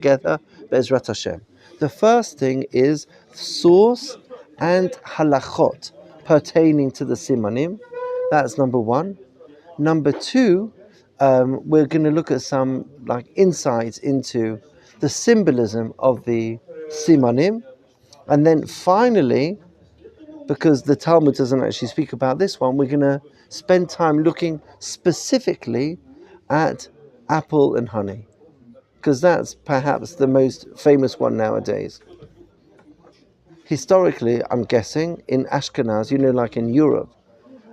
together, Be'ezrat Hashem. The first thing is source and halachot pertaining to the Simanim. That's number one. Number two, we're going to look at some insights into the symbolism of the Simanim. And then finally, because the Talmud doesn't actually speak about this one, we're going to spend time looking specifically at apple and honey, because that's perhaps the most famous one nowadays. Historically, I'm guessing, in Ashkenaz, like in Europe,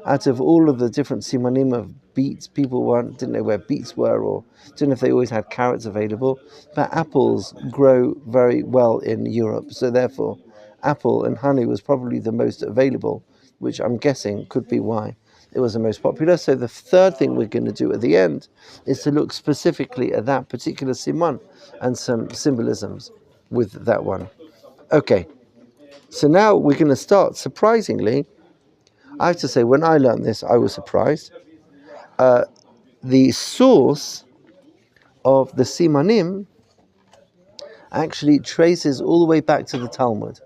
out of all of the different simanim of beets, people didn't know where beets were, or didn't know if they always had carrots available, but apples grow very well in Europe, so therefore apple and honey was probably the most available, which I'm guessing could be why it was the most popular. So the third thing we're going to do at the end is to look specifically at that particular siman and some symbolisms with that one. Okay, so now we're going to start. Surprisingly, I have to say, when I learned this, I was surprised. The source of the simanim actually traces all the way back to the Talmud.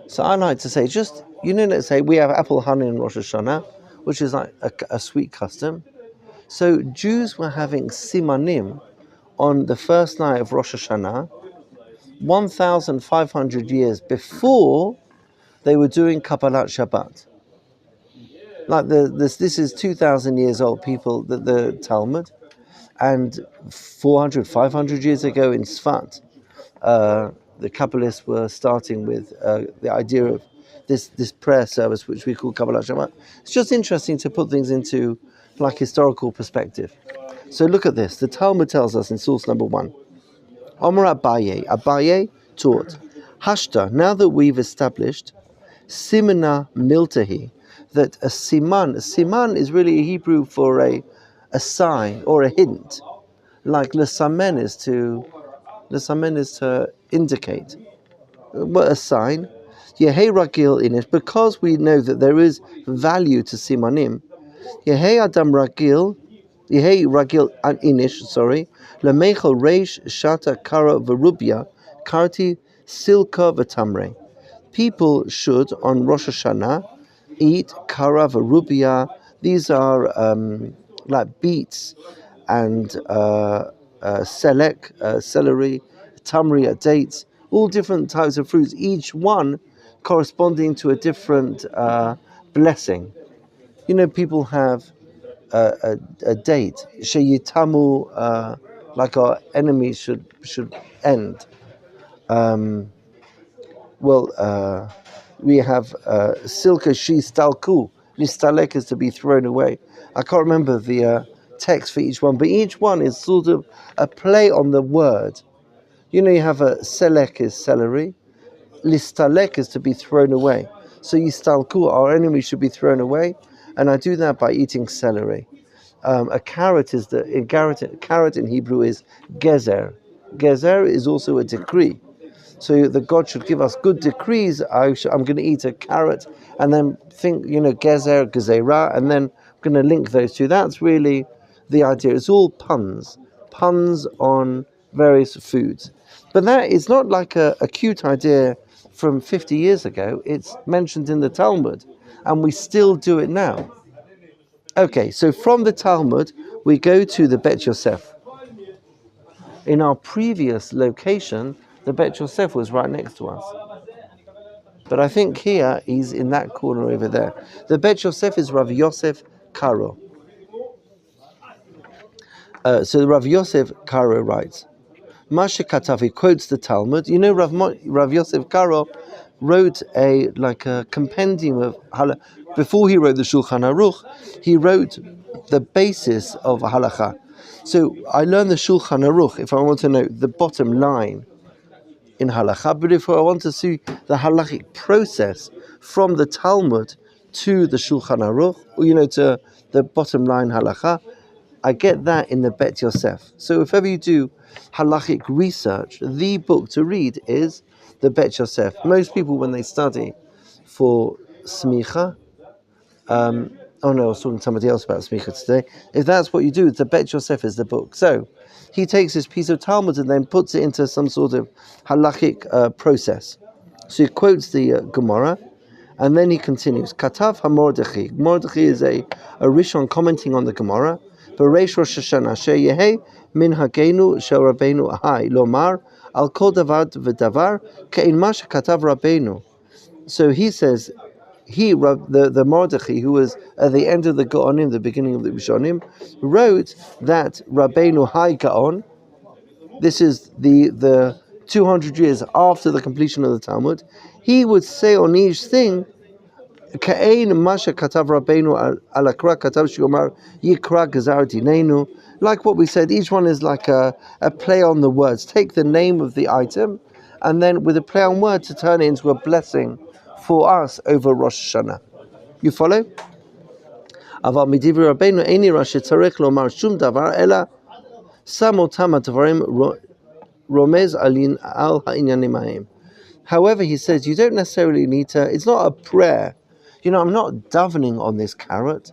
So I like to say, let's say we have apple honey in Rosh HaShana, which is like a sweet custom. So Jews were having simanim on the first night of Rosh Hashanah, 1,500 years before they were doing Kabbalat Shabbat. This is 2,000 years old, people, the Talmud, and 400, 500 years ago in Sfat, the Kabbalists were starting with the idea of this prayer service, which we call Kabbalat Shabbat. It's just interesting to put things into historical perspective. So look at this. The Talmud tells us in source number 1, Omer Abaye taught, Hashta, now that we've established Simana Miltahi, that a siman is really a Hebrew for a sign or a hint, like lesamen is to indicate. What a sign. Yehei ragil in it, because we know that there is value to simanim. Yehei adam ragil, Yehei ragil inish, lemechel reish shata kara verubia karti silka v'tamre. People should on Rosh Hashanah eat kara verubia. These are like beets and selek, celery, tamri, dates, all different types of fruits, each one corresponding to a different blessing. People have a date, sheyitamu, like our enemies should end. We have silka stalku, nistalek is to be thrown away. I can't remember the text for each one, but each one is sort of a play on the word. You have a selek is celery, listalek is to be thrown away. So yistalku, our enemy, should be thrown away, and I do that by eating celery. A carrot carrot in Hebrew is gezer. Gezer is also a decree. So the God should give us good decrees. I'm going to eat a carrot, and then think, gezer, gezerah, and then I'm going to link those two. That's really the idea. It's all puns on various foods. But that is not like a cute idea from 50 years ago. It's mentioned in the Talmud, and we still do it now. Okay, so from the Talmud, we go to the Bet Yosef. In our previous location, the Bet Yosef was right next to us. But I think here, he's in that corner over there. The Bet Yosef is Rav Yosef Karo. So Rav Yosef Karo writes, Masha Katavi quotes the Talmud. Rav Yosef Karo wrote a compendium of halakha. Before he wrote the Shulchan Aruch, he wrote the basis of halakha. So I learned the Shulchan Aruch if I want to know the bottom line in halakha, but if I want to see the halachic process from the Talmud to the Shulchan Aruch, to the bottom line halakha, I get that in the Bet Yosef. So if ever you do halachic research, the book to read is the Bet Yosef. Most people, when they study for smicha, I was talking to somebody else about smicha today. If that's what you do, the Bet Yosef is the book. So he takes this piece of Talmud and then puts it into some sort of halachic process. So he quotes the Gemara, and then he continues. Katav HaMordechi. Mordechai is a Rishon commenting on the Gemara. Bereish Rosh Hashanah she'yehei min hagenu shel Rabbeinu Ahai lomar al kol davar v'davar ke'in ma shekatav Rabbeinu. So he says, the Mordechai, who was at the end of the Gaonim, the beginning of the Rishonim, wrote that Rabbeinu Hai Gaon, this is the 200 years after the completion of the Talmud, he would say on each thing, Ka'ein Masha Katav Rabbeinu Alakra Katav Shiomar Yikra Gazar Dinenu. Like what we said, each one is like a play on the words. Take the name of the item, and then with a play on words to turn it into a blessing for us over Rosh Hashanah. You follow? Aval midivri Rabbeinu eini Rosh Tzarech lomar shum davar ela samotam advarim romez alin al ha'inyanim ha'im. However, he says you don't necessarily need to. It's not a prayer. I'm not davening on this carrot.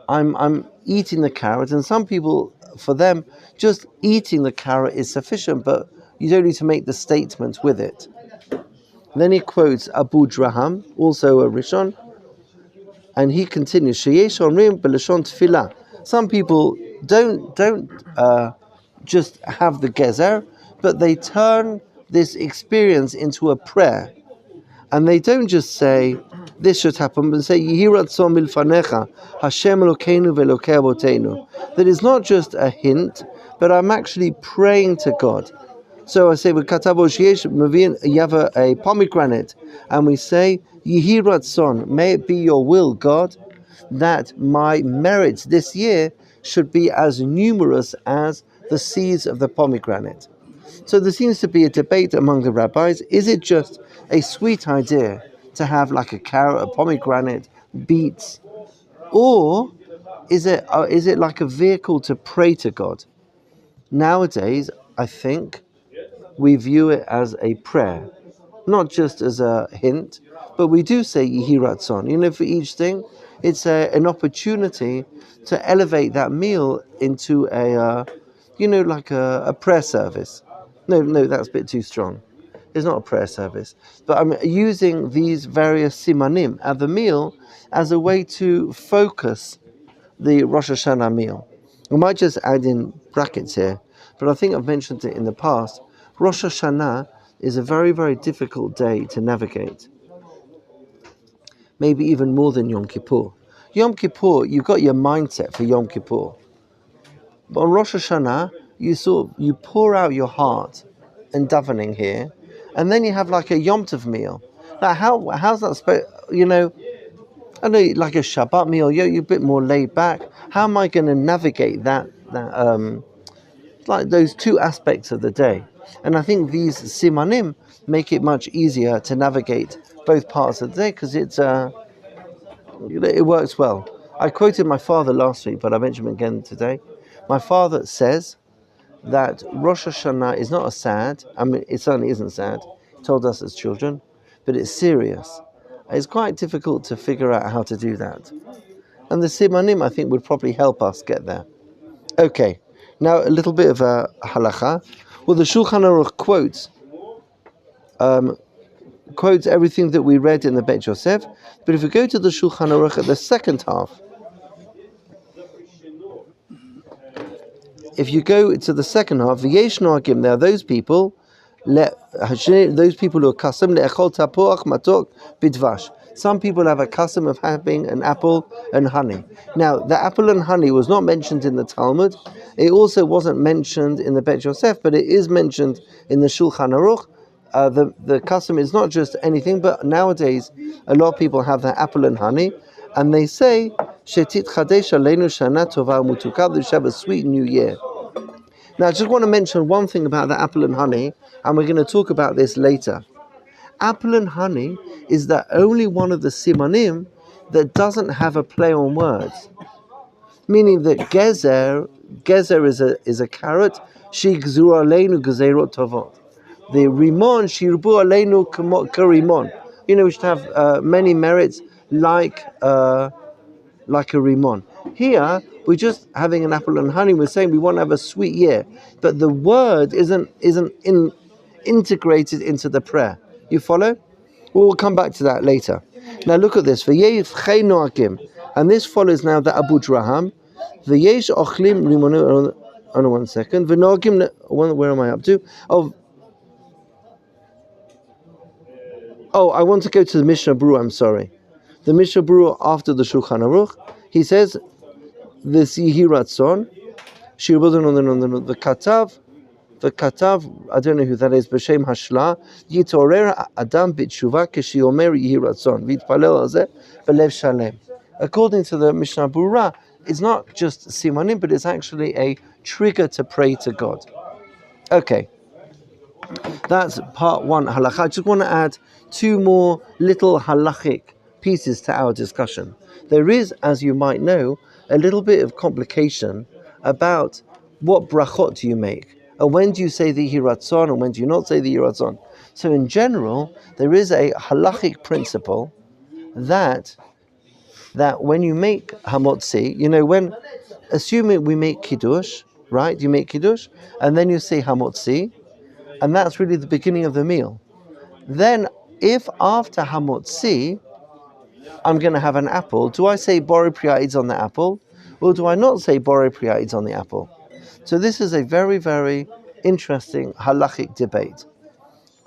I'm eating the carrot, and some people, for them, just eating the carrot is sufficient, but you don't need to make the statement with it. Then he quotes Abu Draham, also a Rishon, and he continues, Sheyesh omrim b'lashon tefillah. Some people don't just have the gezer, but they turn this experience into a prayer. And they don't just say, this should happen, but say, Yehi ratzon milfanecha, Hashem Elokeinu ve'Elokei Avotenu. That is not just a hint, but I'm actually praying to God. So I say, you have a pomegranate, and we say, Yehi ratzon, may it be your will, God, that my merits this year should be as numerous as the seeds of the pomegranate. So there seems to be a debate among the rabbis. Is it just a sweet idea to have like a carrot, a pomegranate, beets, or is it like a vehicle to pray to God? Nowadays, I think we view it as a prayer, not just as a hint, but we do say Yehi Ratzon. For each thing, it's an opportunity to elevate that meal into like a prayer service. No, that's a bit too strong. It's not a prayer service. But I'm using these various simanim at the meal as a way to focus the Rosh Hashanah meal. We might just add in brackets here, but I think I've mentioned it in the past. Rosh Hashanah is a very, very difficult day to navigate. Maybe even more than Yom Kippur. Yom Kippur, you've got your mindset for Yom Kippur. But on Rosh Hashanah, you pour out your heart and davening here, and then you have like a Yom Tov meal. Now, how's that supposed? I know, like a Shabbat meal, you're a bit more laid back. How am I going to navigate that like those two aspects of the day? And I think these simanim make it much easier to navigate both parts of the day because it works well. I quoted my father last week, but I mentioned him again today. My father says that Rosh Hashanah is not a sad, it certainly isn't sad, he told us as children, but it's serious. It's quite difficult to figure out how to do that. And the Simanim, I think, would probably help us get there. Okay, now a little bit of a halacha. Well, the Shulchan Aruch quotes everything that we read in the Bet Yosef, but if we go to the Shulchan Aruch at the second half, if you go to the second half, V'yesh noagim, there are those people who are custom le'echol tapuach matok bidvash. Some people have a custom of having an apple and honey. Now, the apple and honey was not mentioned in the Talmud. It also wasn't mentioned in the Bet Yosef, but it is mentioned in the Shulchan Aruch. The custom is not just anything, but nowadays a lot of people have the apple and honey, and they say, Shetit chadesh aleinu shana tova mutuka, they should have a sweet new year. Now, I just want to mention one thing about the apple and honey, and we're going to talk about this later. Apple and honey is the only one of the simanim that doesn't have a play on words. Meaning that gezer is a carrot, shigzur aleinu gezerot tovot. The rimon, shirbu aleinu karimon. We should have many merits like a rimon. Here, we're just having an apple and honey. We're saying we want to have a sweet year, but the word isn't integrated into the prayer. You follow? We'll come back to that later. Now look at this. And this follows now the Abu Draham. V'yesh ochlim limonu. On 1 second. V'nogim. Where am I up to? Oh, I want to go to the Mishnah Berurah. I'm sorry. The Mishnah Berurah after the Shulchan Aruch. He says this Yehi Ratzon. The Katav, I don't know who that is, B'Shem Hashla, Yitorer Adam B'Tshuva K'Shiomer Yehi Ratzon, V'Yitpalel Azeh B'Lev Shalem. According to the Mishnah Berurah, it's not just Simanim, but it's actually a trigger to pray to God. Okay, that's part one halakha. I just want to add two more little halachic pieces to our discussion. There is, as you might know, a little bit of complication about what brachot do you make. And when do you say the Yehi Ratzon and when do you not say the Yehi Ratzon? So in general, there is a halachic principle that when you make hamotzi, assuming we make kiddush, right? You make kiddush, and then you say hamotzi, and that's really the beginning of the meal. Then, if after hamotzi, I'm going to have an apple, do I say borei priya'ids on the apple, or do I not say borei priya'ids on the apple? So this is a very, very interesting halachic debate.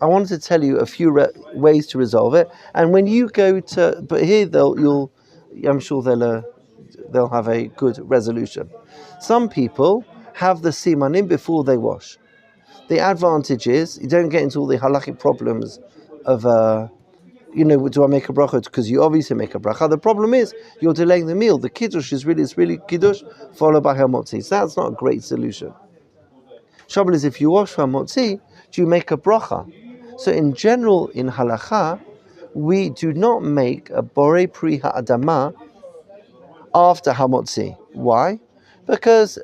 I wanted to tell you a few ways to resolve it, and when you go to, but here I'm sure they'll have a good resolution. Some people have the simanim before they wash. The advantage is you don't get into all the halachic problems of, do I make a bracha? Because you obviously make a bracha. The problem is you're delaying the meal. The kiddush is really kiddush followed by hamotzi. So that's not a great solution. Trouble is if you wash hamotzi, do you make a bracha? So in general, in halacha, we do not make a borei pri ha'adama after hamotzi. Why? Because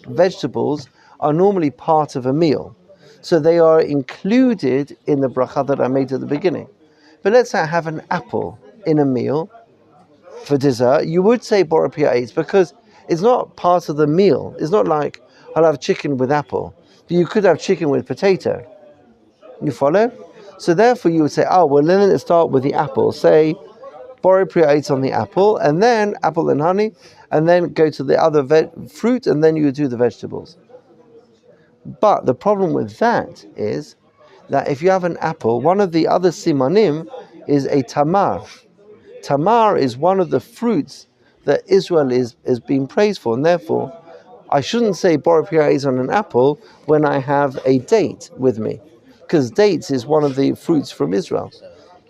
vegetables are normally part of a meal. So they are included in the bracha that I made at the beginning. But let's say I have an apple in a meal for dessert. You would say borei priya'ids because it's not part of the meal. It's not like I'll have chicken with apple. But you could have chicken with potato. You follow? So therefore you would say, then let's start with the apple. Say borei priya'ids on the apple, and then apple and honey, and then go to the other fruit, and then you would do the vegetables. But the problem with that is that if you have an apple, one of the other simanim is a tamar. Tamar is one of the fruits that Israel is being praised for, and therefore I shouldn't say borei priya'ids on an apple when I have a date with me, because dates is one of the fruits from Israel.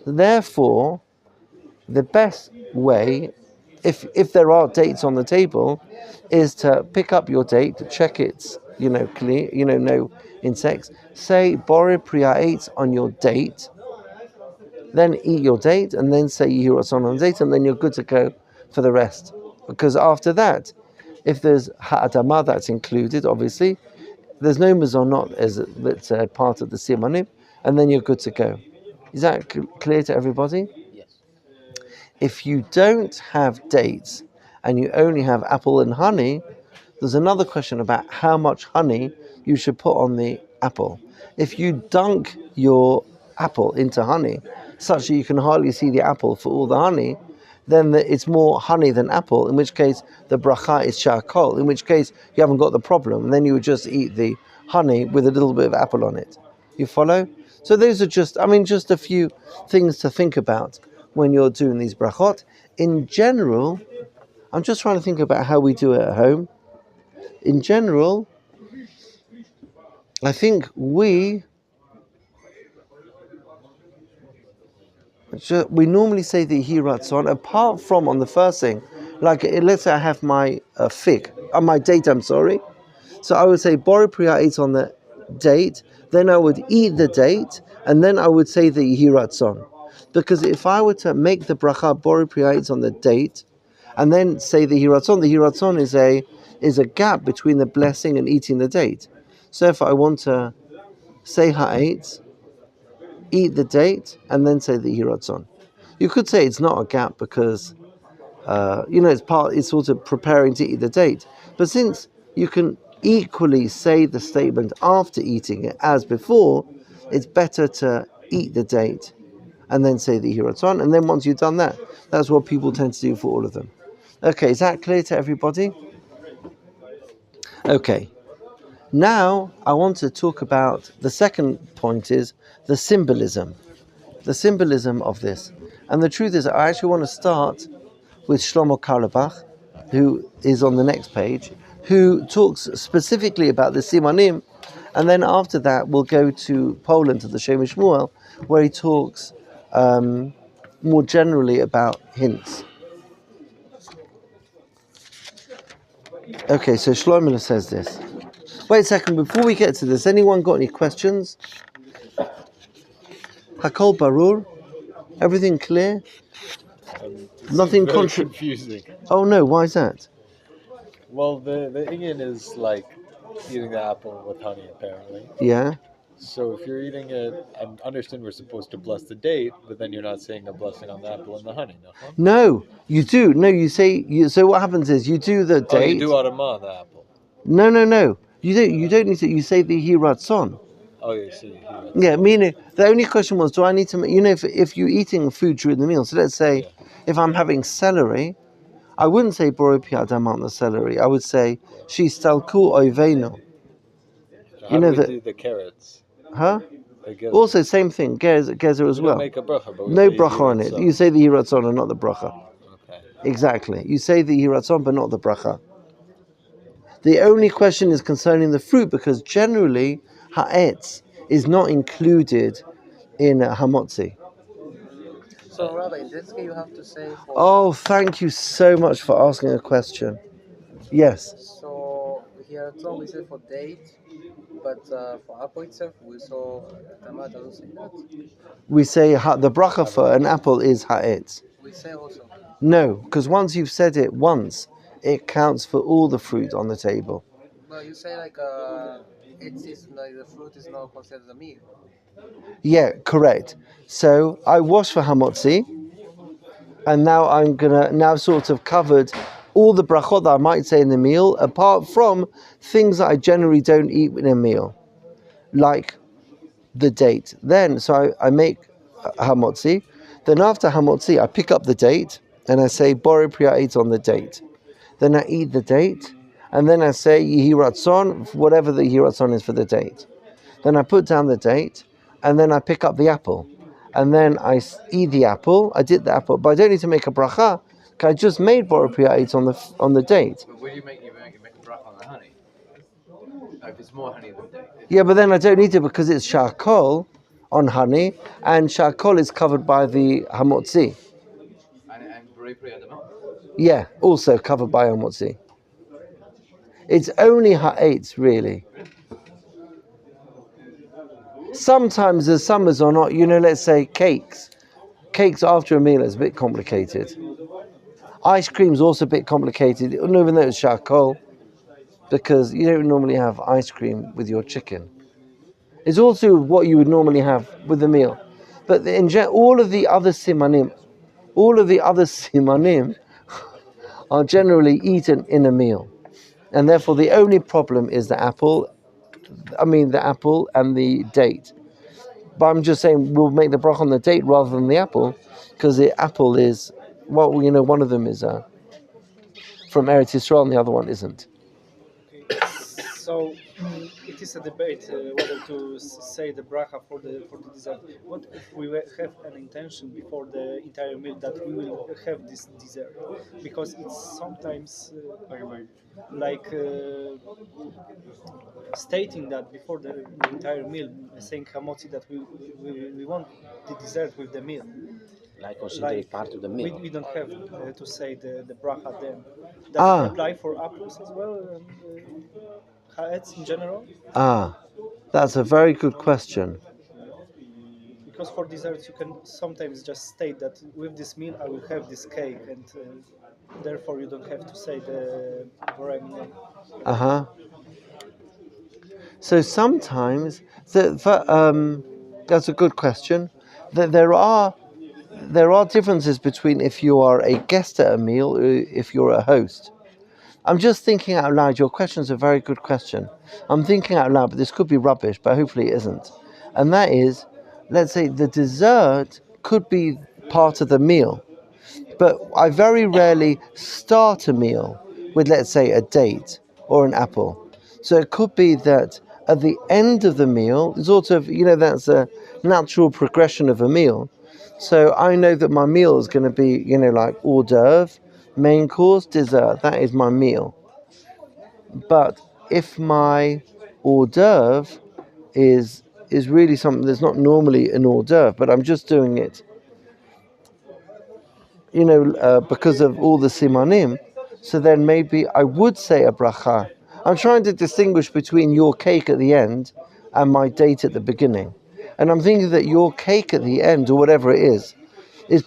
Therefore, the best way, if there are dates on the table, is to pick up your date, check it's clear, no insects. Say borei priya'ids on your date, then eat your date, and then say Yehi Ratzon on date, and then you're good to go for the rest. Because after that, if there's ha'adama, that's included, obviously. There's no mezonot that's part of the simanim, and then you're good to go. Is that clear to everybody? Yes. If you don't have dates and you only have apple and honey, there's another question about how much honey you should put on the apple. If you dunk your apple into honey, such that you can hardly see the apple for all the honey, then it's more honey than apple, in which case the bracha is charcoal, in which case you haven't got the problem, and then you would just eat the honey with a little bit of apple on it. You follow? So those are just a few things to think about when you're doing these brachot. In general, I'm just trying to think about how we do it at home. In general, I think we normally say the Yehi Ratzon, apart from on the first thing, like let's say I have my my date, so I would say borei priya'ids on the date, then I would eat the date, and then I would say the Yehi Ratzon. Because if I were to make the bracha borei priya'ids on the date, and then say the Yehi Ratzon is a gap between the blessing and eating the date. So if I want to say ha'etz, eat the date, and then say the Yehi Ratzon. You could say it's not a gap because it's sort of preparing to eat the date. But since you can equally say the statement after eating it as before, it's better to eat the date and then say the Hiratzon, and then once you've done that, that's what people tend to do for all of them. Okay, is that clear to everybody? Okay. Now I want to talk about the second point is the symbolism of this. And the truth is, I actually want to start with Shlomo Karlebach, who is on the next page, who talks specifically about the Simanim, and then after that we'll go to Poland, to the Shem Shmuel, where he talks more generally about hints. Okay, so Shlomo says this. Wait a second, before we get to this, anyone got any questions? Hakol Barur? Everything clear? Nothing confusing. Oh no, why is that? Well, the inyan is like eating the apple with honey, apparently. Yeah. So if you're eating it, I understand we're supposed to bless the date, but then you're not saying a blessing on the apple and the honey, no? No, you do. No, you say. So what happens is you do the date. Oh, you do Adamah on the apple. No. You don't. You don't need to. You say the Hiratzon. Oh, you see. Yeah, meaning the only question was, do I need to? If you're eating food during the meal, so let's say if I'm having celery, I wouldn't say Borei Pi Adam on the celery. I would say Shistalku Oivenu. How do we do the carrots? Huh? Also, same thing, gezer as well. Make a bracha, but no bracha on it. You say the hiratzon and not the bracha. Okay. Exactly. You say the hiratzon but not the bracha. The only question is concerning the fruit, because generally ha'etz is not included in hamotzi. So, Rabbi, in this case you have to say for... Oh, thank you so much for asking a question. Yes. So, here at home we say for date, but for apple itself we saw Tama doesn't say that. We say the bracha for an apple is ha'etz. We say also. No, because once you've said it once, it counts for all the fruit on the table. But you say like the fruit is not considered a meal. Yeah, correct. So I wash for hamotzi, and now I'm gonna sort of covered all the brachot that I might say in the meal, apart from things that I generally don't eat in a meal, like the date. Then, so I make hamotzi. Then after hamotzi, I pick up the date and I say borei pri ha'etz on the date. Then I eat the date, and then I say yehi ratzon, whatever the yehi ratzon is for the date. Then I put down the date, and then I pick up the apple, and then I eat the apple. I did the apple, but I don't need to make a bracha. I just made borei pri ha'etz on the date. But when you make a bracha on the honey, if it's more honey than date. Yeah, but then I don't need to, because it's charcoal on honey, and charcoal is covered by the hamotzi. And borei pri ha'adamah? Yeah, also covered by hamotzi. It's only ha'etz, really. Sometimes the summers are not, let's say cakes. Cakes after a meal is a bit complicated. Ice cream's also a bit complicated, even though it's charcoal, because you don't normally have ice cream with your chicken. It's also what you would normally have with the meal. But in general, all of the other simanim are generally eaten in a meal. And therefore the only problem is the apple and the date. But I'm just saying we'll make the bracha on the date rather than the apple, because the apple is, one of them is from Eretz Yisrael and the other one isn't. So it is a debate whether to say the bracha for the dessert. What if we have an intention before the entire meal that we will have this dessert? Because it's sometimes stating that before the entire meal, saying hamotzi that we want the dessert with the meal. Like consider it part of the meal. We don't have to say the bracha then. Does it apply for apples as well? And, ha'etz in general? That's a very good question. Because for desserts you can sometimes just state that with this meal I will have this cake, and therefore you don't have to say the Borei name. So sometimes that's a good question. There are there are differences between if you are a guest at a meal or if you're a host. I'm just thinking out loud. Your question's a very good question. I'm thinking out loud, but this could be rubbish, but hopefully it isn't. And that is, let's say the dessert could be part of the meal, but I very rarely start a meal with, let's say, a date or an apple. So it could be that at the end of the meal, sort of, that's a natural progression of a meal. So I know that my meal is going to be, like hors d'oeuvre, main course, dessert. That is my meal. But if my hors d'oeuvre is really something that's not normally an hors d'oeuvre, but I'm just doing it, because of all the simanim, so then maybe I would say a bracha. I'm trying to distinguish between your cake at the end and my date at the beginning. And I'm thinking that your cake at the end, or whatever it is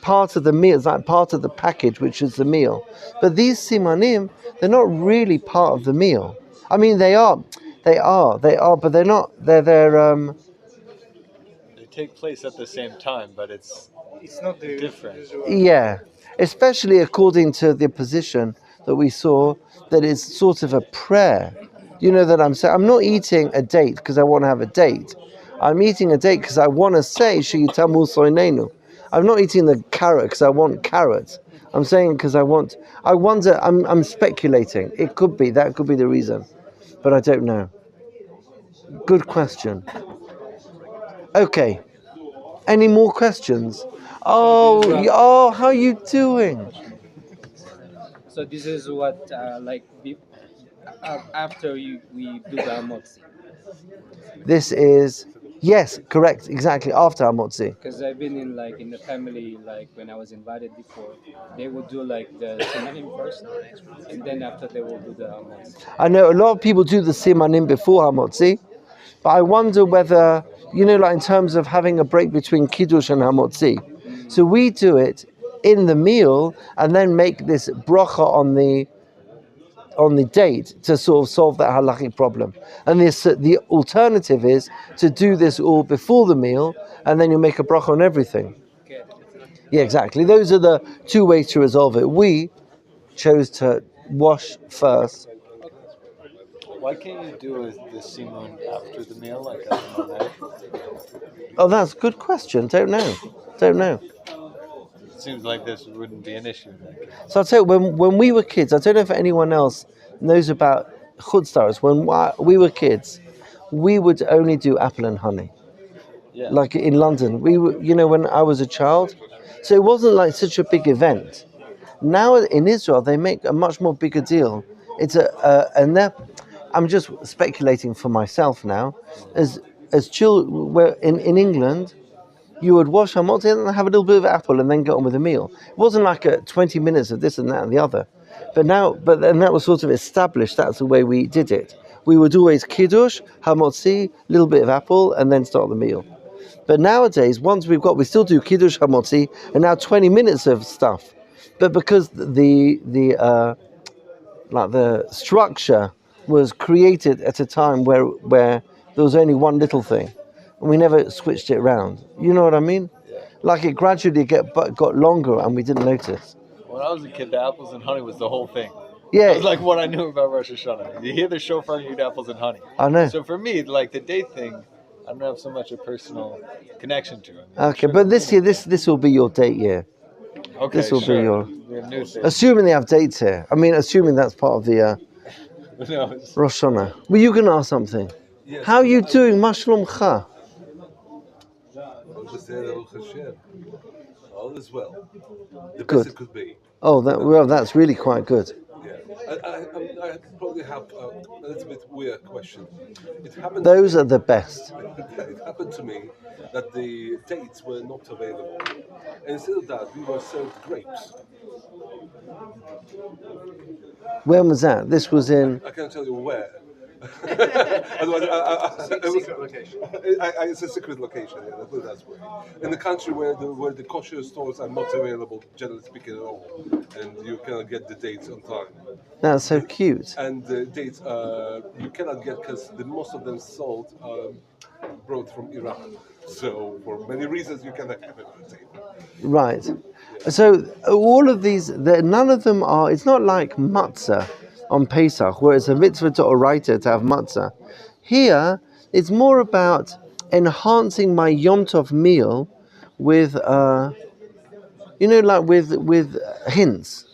part of the meal. It's like part of the package, which is the meal. But these simanim, they're not really part of the meal. I mean, they are, but they're not. They're They take place at the same time, but it's not the different. usual. Yeah, especially according to the position that we saw, that is sort of a prayer. That I'm saying, I'm not eating a date because I want to have a date. I'm eating a date because I want to say Sheyitamu Soinenu. I'm not eating the carrot because I want carrots. I'm saying because I wonder, I'm speculating. That could be the reason. But I don't know. Good question. Okay. Any more questions? Oh, how are you doing? So this is what after we do the motzi. This is, yes, correct, exactly, after Hamotzi. Because I've been in the family, when I was invited before, they would do the simanim first, and then after they will do the motzi. I know a lot of people do the Simanim before Hamotzi, but I wonder whether, like in terms of having a break between Kiddush and Hamotzi. So we do it in the meal and then make this bracha on the date to sort of solve that halachic problem. And the alternative is to do this all before the meal, and then you make a bracha on everything. Okay. Yeah, exactly. Those are the two ways to resolve it. We chose to wash first. Why can't you do the simun after the meal, like as a Monday? Oh, that's a good question. Don't know. It seems like this wouldn't be an issue. So I'll tell you, when we were kids, I don't know if anyone else knows about chutzlaros. When we were kids, we would only do apple and honey. Yeah. Like in London, we were, when I was a child, so it wasn't like such a big event. Now in Israel, they make a much more bigger deal. It's and I'm just speculating for myself now. As children, where in England, you would wash hamotzi and have a little bit of apple and then get on with the meal. It wasn't like 20 minutes of this and that and the other. But then that was sort of established. That's the way we did it. We would always kiddush, hamotzi, little bit of apple, and then start the meal. But nowadays, once we still do kiddush, hamotzi, and now 20 minutes of stuff. But because the structure was created at a time where there was only one little thing, and we never switched it around. You know what I mean? Yeah. Like it gradually got longer, and we didn't notice. When I was a kid, the apples and honey was the whole thing. Yeah, It was like what I knew about Rosh HaShana. You hear the shofar and you eat apples and honey. I know. So for me, like the date thing, I don't have so much a personal connection to it. Okay, but this year, this will be your date year. Okay, This will be your. We have new things. Assuming they have dates here. I mean, assuming that's part of the No, it's- Rosh HaShana. Well, you can ask something. Yes. How are you doing, Mashlomcha? All is well. The Good. best it could be. Oh, that's really quite good. Yeah. I probably have a little bit weird question. It happened. Those are the best. It happened to me that the dates were not available. And instead of that, we were served grapes. When was that? This was in. I can't tell you where. Otherwise, Secret location. it's a secret location. Yeah, that's way. In the country where the kosher stores are not available, generally speaking, at all, and you cannot get the dates on time. That's so cute. And the dates you cannot get because most of them sold brought from Iran. So for many reasons you cannot have it on the table. Right. So all of these, none of them are. It's not like matzah on Pesach, where it's a mitzvah to oraita to have matzah. Here, it's more about enhancing my Yom Tov meal with, like with hints.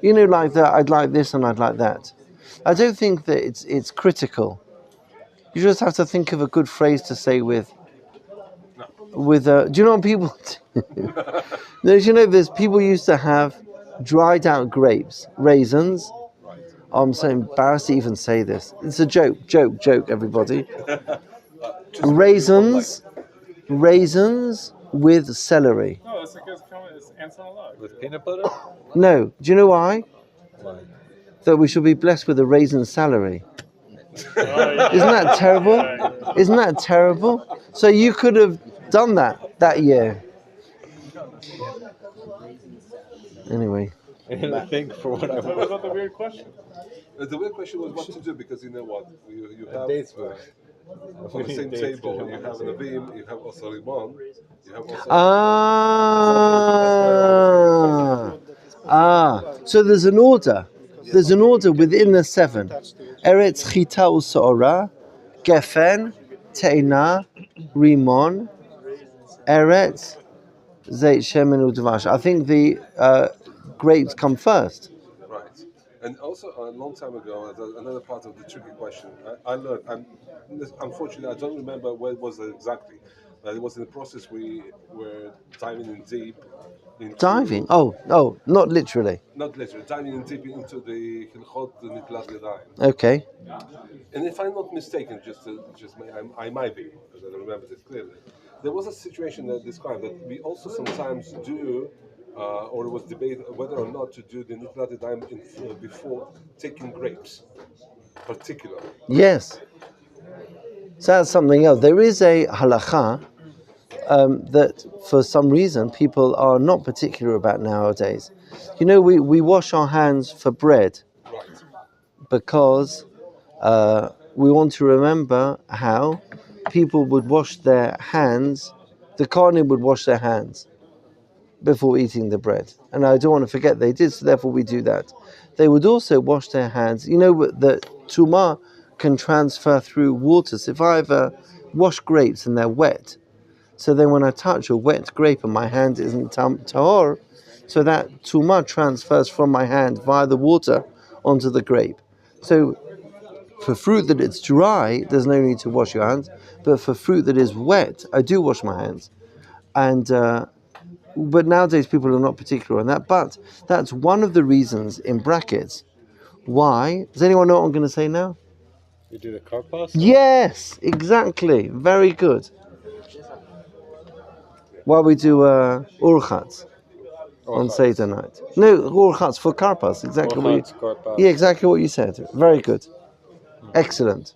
Like that. I'd like this and I'd like that. I don't think that it's critical. You just have to think of a good phrase to say with. Do you know what people do? No, there's people used to have dried out grapes, raisins. Oh, I'm so embarrassed to even say this. It's a joke, everybody. Raisins with celery. No, that's because it's ants on a log. With peanut butter? No, do you know why? Why? That we should be blessed with a raisin salary. Isn't that terrible? Isn't that terrible? So you could have done that year. Anyway. I think for what I What want. about the weird question? The weird question was what to do because you know what you have Dates book. on the same table. You have an avim, you have also limon, you have also. So there's an order. There's an order within the 7. Eretz chita u'sa'ora, gefen, te'ina, rimon, eretz, zeit shemen u'dvash. I think the grapes come first. Right. And also a long time ago, another part of the tricky question, I learned, unfortunately I don't remember where it was exactly, but it was in the process we were diving in deep. Diving? Oh, not literally. Not literally, diving in deep into the Hilchot Nitlat Yadayim. Okay. And if I'm not mistaken, I might be, because I don't remember this clearly. There was a situation that described that we also sometimes do, or it was debate whether or not to do the Nitlat Yadayim before taking grapes, particularly. Yes. So that's something else. There is a halacha that for some reason people are not particular about nowadays. We wash our hands for bread because we want to remember how people would wash their hands, the Cohn would wash their hands before eating the bread. And I don't want to forget they did, so therefore we do that. They would also wash their hands. The tumah can transfer through water. So if I ever wash grapes and they're wet, so then when I touch a wet grape and my hand isn't tahor, so that tumah transfers from my hand via the water onto the grape. So for fruit that it's dry, there's no need to wash your hands. But for fruit that is wet, I do wash my hands. And but nowadays people are not particular on that. But that's one of the reasons in brackets why. Does anyone know what I'm going to say now? You do the karpas? Yes, exactly. Very good. Why we do urchatz on Seder night. No, urchatz for karpas. Exactly exactly what you said. Very good. Excellent.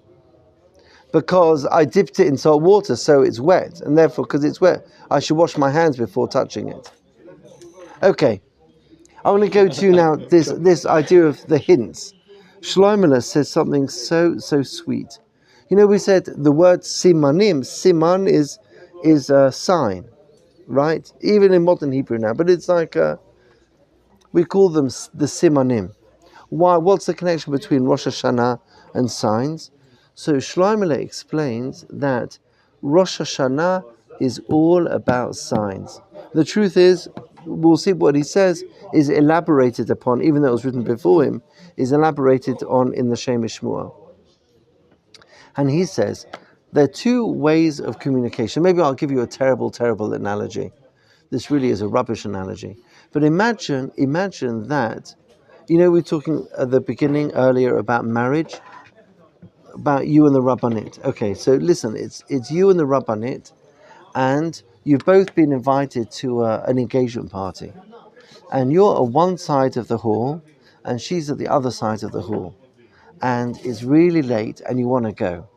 Because I dipped it in salt water, so it's wet, and therefore, because it's wet, I should wash my hands before touching it. Okay, I want to go to now this idea of the hints. Shlomo says something so sweet. We said the word simanim. Siman is a sign, right? Even in modern Hebrew now, but it's like we call them the simanim. Why? What's the connection between Rosh HaShana and signs? So Shlomo explains that Rosh Hashanah is all about signs. The truth is, we'll see what he says is elaborated upon, even though it was written before him, is elaborated on in the Shem Shmuel. And he says, there are 2 ways of communication. Maybe I'll give you a terrible analogy. This really is a rubbish analogy. But imagine that, we were talking at the beginning earlier about marriage, about you and the Rabbanit. Okay, so listen, it's you and the Rabbanit, and you've both been invited to an engagement party. And you're at one side of the hall, and she's at the other side of the hall. and it's really late and you want to go.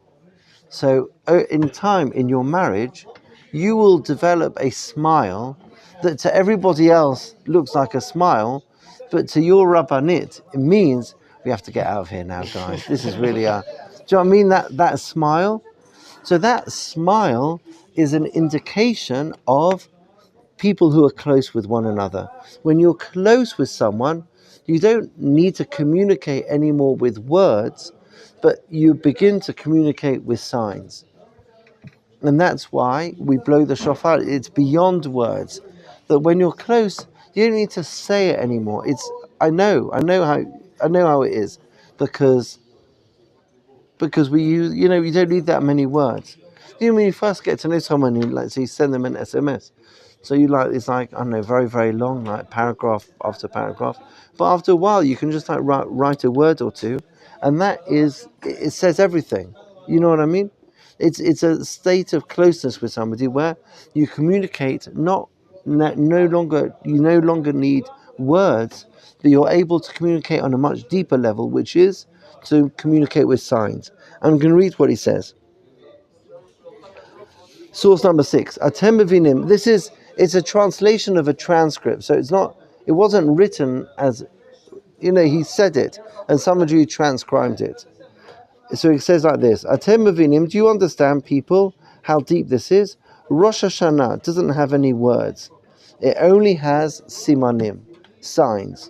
So in time in your marriage, you will develop a smile that to everybody else looks like a smile, but to your Rabbanit, it means we have to get out of here now, guys. This is really do you know what I mean? That smile? So that smile is an indication of people who are close with one another. When you're close with someone, you don't need to communicate anymore with words, but you begin to communicate with signs. And that's why we blow the shofar. It's beyond words. That when you're close, you don't need to say it anymore. I know how it is, because we use, you don't need that many words. When you first get to know someone, so you send them an SMS. So it's like, I don't know, very, very long, like paragraph after paragraph. But after a while, you can just like write a word or two, and it says everything. You know what I mean? It's a state of closeness with somebody where you communicate no longer need words, but you're able to communicate on a much deeper level, which is to communicate with signs. I'm going to read what he says. Source number 6. Atem mevinim. It's a translation of a transcript, so it wasn't written as, he said it, and somebody transcribed it. So it says like this: Atem mevinim. Do you understand, people, how deep this is? Rosh HaShana doesn't have any words; it only has simanim, signs.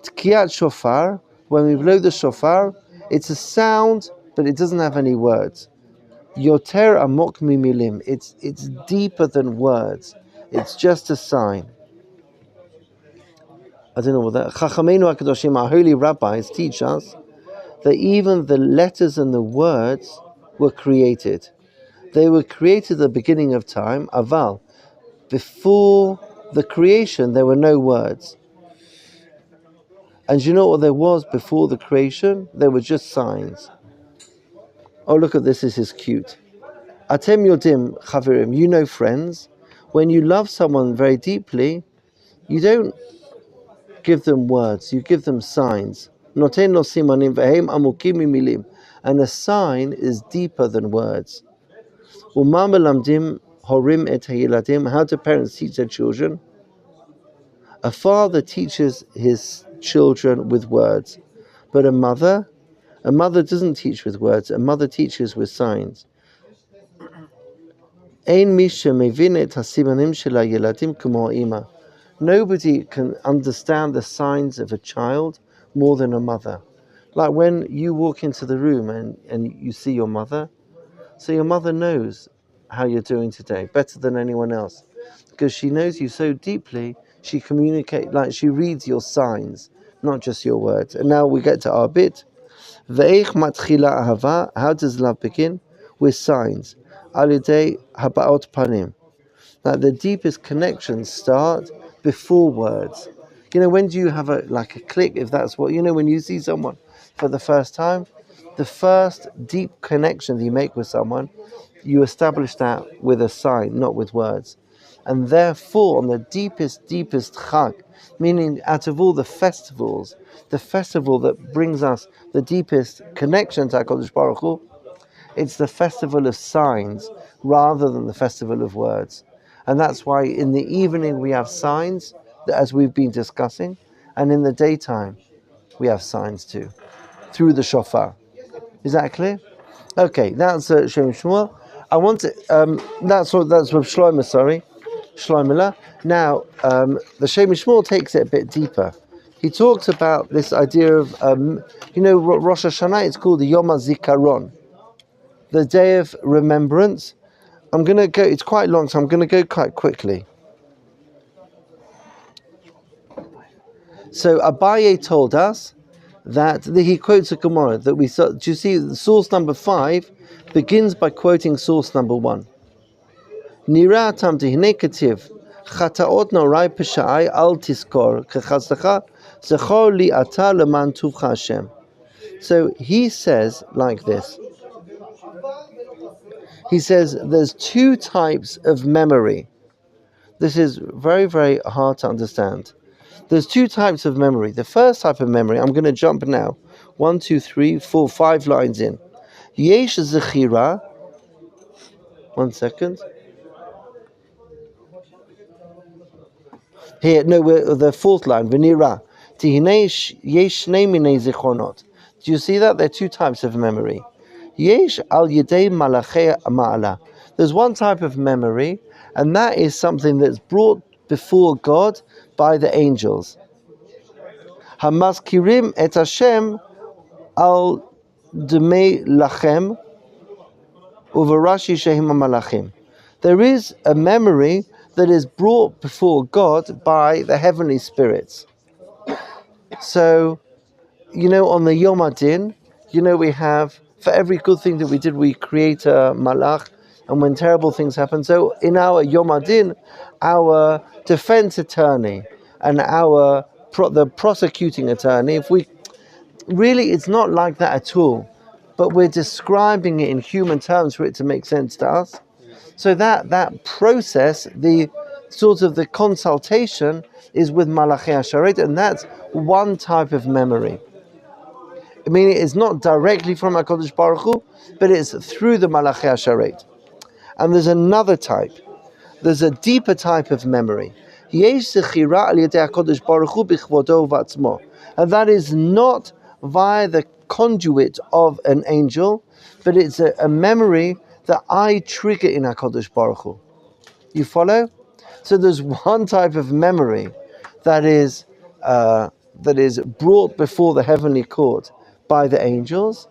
Tkiyat shofar. When we blow the shofar, it's a sound, but it doesn't have any words. Yoter amok mimilim. It's deeper than words. It's just a sign. I don't know what that. Chachamenu HaKadoshim, our holy rabbis, teach us that even the letters and the words were created. They were created at the beginning of time. Aval, before the creation, there were no words. And you know what there was before the creation? There were just signs. Oh, look at this. This is cute. Atem yodim chaverim. Friends, when you love someone very deeply, you don't give them words, you give them signs. Noten lo simanim vehem amukim mimilim. And a sign is deeper than words. Uma melamdim horim et hayiladim. How do parents teach their children? A father teaches his children with words, but a mother doesn't teach with words. A mother teaches with signs. Nobody can understand the signs of a child more than a mother. Like when you walk into the room and you see your mother, so your mother knows how you're doing today better than anyone else, because she knows you so deeply. She communicates, like she reads your signs, not just your words. And now we get to our bit. Ve'ech matchila ahava. How does love begin? With signs. Alidei habaot panim. That the deepest connections start before words. When do you have a click? If that's what when you see someone for the first time, the first deep connection that you make with someone, you establish that with a sign, not with words. And therefore, on the deepest chag, meaning out of all the festivals, the festival that brings us the deepest connection to HaKadosh Baruch Hu, it's the festival of signs rather than the festival of words. And that's why in the evening we have signs, as we've been discussing, and in the daytime we have signs too, through the shofar. Is that clear? Okay, that's Shem Shmuel. I want to, that's from Shlomo, Shlomo. Now, the Shem Shmuel takes it a bit deeper. He talks about this idea of, Rosh HaShana, it's called the Yom HaZikaron, the day of remembrance. I'm going to go, it's quite long, so I'm going to go quite quickly. So Abaye told us that he quotes a Gemara that we saw. Do you see the source number 5 begins by quoting source number 1. Nira tamti hinekativ chataot norai peshai al tiskor kechazdacha zechor li ata leman tuvcha Hashem. So he says like this. He says there's 2 types of memory. This is very, very hard to understand. There's 2 types of memory. The first type of memory, I'm going to jump now. 1, 2, 3, 4, 5 lines in. Yesh zechira. 1 second. Here, no, we're the 4th line. V'nira. Tihine yesh shnei minei zichronot. Do you see that? There are 2 types of memory. Yesh al yedei malachei ma'ala. There's one type of memory, and that is something that's brought before God by the angels. Hamaskirim et Hashem al demei lachem uvarashi shehim malachim. There is a memory that is brought before God by the heavenly spirits. So, on the Yom Adin, we have, for every good thing that we did, we create a malach, and when terrible things happen. So in our Yom Adin, our defense attorney and the prosecuting attorney, it's not like that at all, but we're describing it in human terms for it to make sense to us. So that process, the sort of the consultation, is with Malachei HaSharet, and that's one type of memory. I mean, it's not directly from HaKadosh Baruch Hu, but it's through the Malachei HaSharet. And there's another type. There's a deeper type of memory. Yesh zechira al yedei HaKadosh Baruch Hu b'chvodo v'atzmo. And that is not via the conduit of an angel, but it's a memory that I trigger in HaKadosh Baruch Hu. You follow? So there's one type of memory that is brought before the heavenly court by the angels,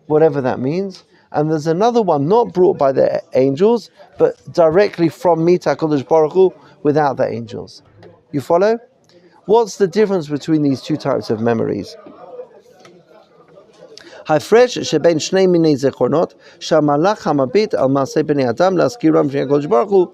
whatever that means. And there's another one not brought by the angels, but directly from me to HaKadosh Baruch Hu without the angels. You follow? What's the difference between these 2 types of memories? ההפרש שבין שני מיני זיכרונות שהמלאך המביט על מעשה בני אדם להזכירם לפני הקדוש ברוך הוא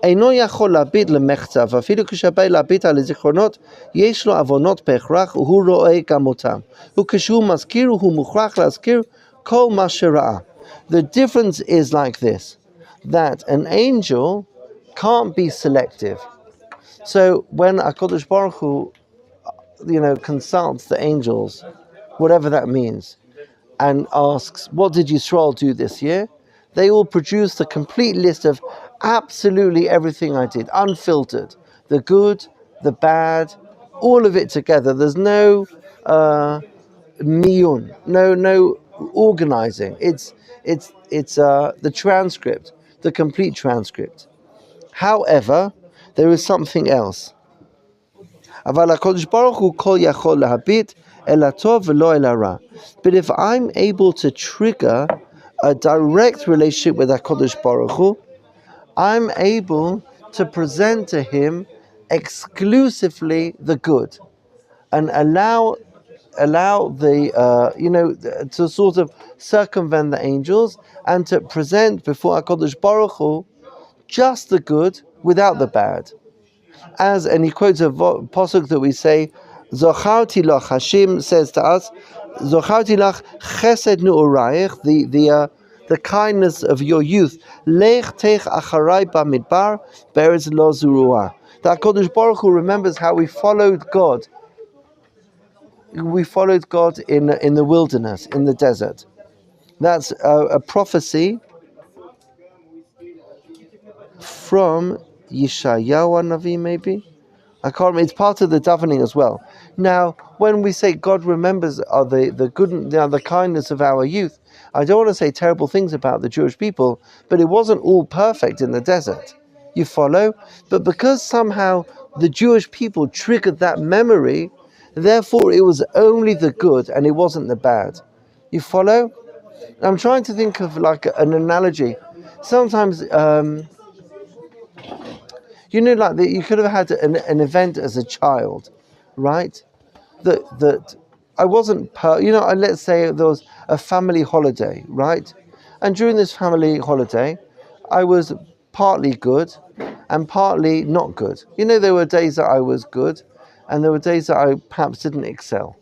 אינו יכול להביט למחצה, ואפילו כשבא להביט על הזיכרונות יש לו עוונות בהכרח והוא רואה גם אותם, וכשהוא מזכיר הוא מוכרח להזכיר כל מה שראה. The difference is like this, that an angel can't be selective. So when HaKadosh Baruch Hu consults the angels, whatever that means, and asks, what did Yisrael do this year? They will produce the complete list of absolutely everything I did, unfiltered. The good, the bad, all of it together. There's no miyun, no organizing. It's the transcript, the complete transcript. However, there is something else. אבל הקדוש ברוך הוא כל יכול להביט אל הטוב ולא אל הרע. But if I'm able to trigger a direct relationship with HaKadosh Baruch Hu, I'm able to present to him exclusively the good, and allow the to sort of circumvent the angels and to present before HaKadosh Baruch Hu just the good without the bad. And he quotes a pasuk that we say, Zocharti lach, Hashem says to us, Zocharti lach chesed nu'orayich, the kindness of your youth. Lech tech acharai bamidbar, be'eretz lo zurua. That HaKadosh Baruch Hu remembers how we followed God. We followed God in the wilderness, in the desert. That's a prophecy from Yeshayahu Navi, maybe? I can't remember. It's part of the davening as well. Now, when we say God remembers the good, the kindness of our youth, I don't want to say terrible things about the Jewish people, but it wasn't all perfect in the desert. You follow? But because somehow the Jewish people triggered that memory, therefore it was only the good and it wasn't the bad. You follow? I'm trying to think of like an analogy. Sometimes, you could have had an event as a child, right? That I wasn't, let's say there was a family holiday, right? And during this family holiday, I was partly good and partly not good. There were days that I was good and there were days that I perhaps didn't excel.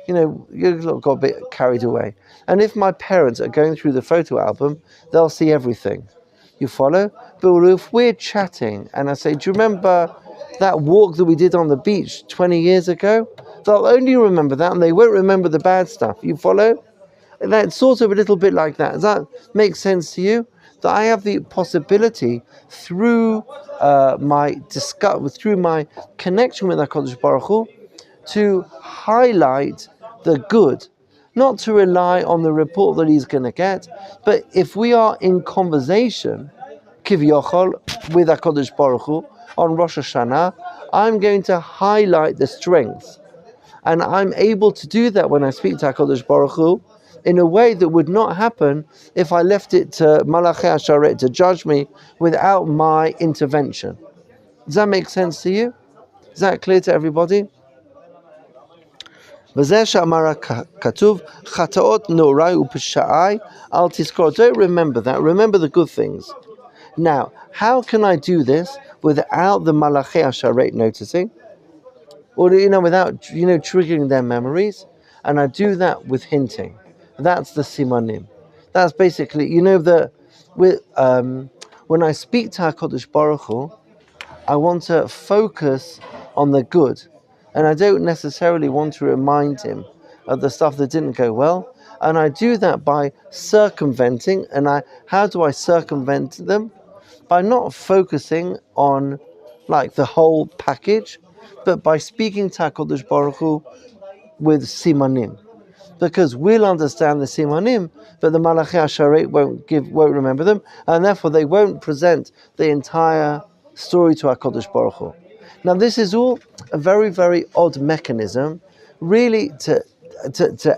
You got a bit carried away. And if my parents are going through the photo album, they'll see everything. You follow? But if we're chatting and I say, do you remember that walk that we did on the beach 20 years ago? They'll only remember that, and they won't remember the bad stuff. You follow? That's sort of a little bit like that. Does that make sense to you? That I have the possibility through through my connection with HaKadosh Baruch Hu, to highlight the good, not to rely on the report that he's going to get, but if we are in conversation, kivyochol, with HaKadosh Baruch Hu on Rosh Hashanah, I'm going to highlight the strengths. And I'm able to do that when I speak to HaKadosh Baruch Hu in a way that would not happen if I left it to Malachei HaSharet to judge me without my intervention. Does that make sense to you? Is that clear to everybody? V'zeh she'amar katuv chataot norai upesha'ai al tizkor. Don't remember that. Remember the good things. Now, how can I do this without the Malachei HaSharet noticing? Or, without, triggering their memories? And I do that with hinting. That's the Simanim. That's basically, when I speak to HaKadosh Baruch Hu, I want to focus on the good. And I don't necessarily want to remind him of the stuff that didn't go well. And I do that by circumventing. And how do I circumvent them? By not focusing on the whole package, but by speaking to HaKadosh Baruch Hu with Simanim. Because we'll understand the Simanim, but the Malachei HaSharet won't remember them, and therefore they won't present the entire story to HaKadosh Baruch Hu. Now this is all a very, very odd mechanism, really to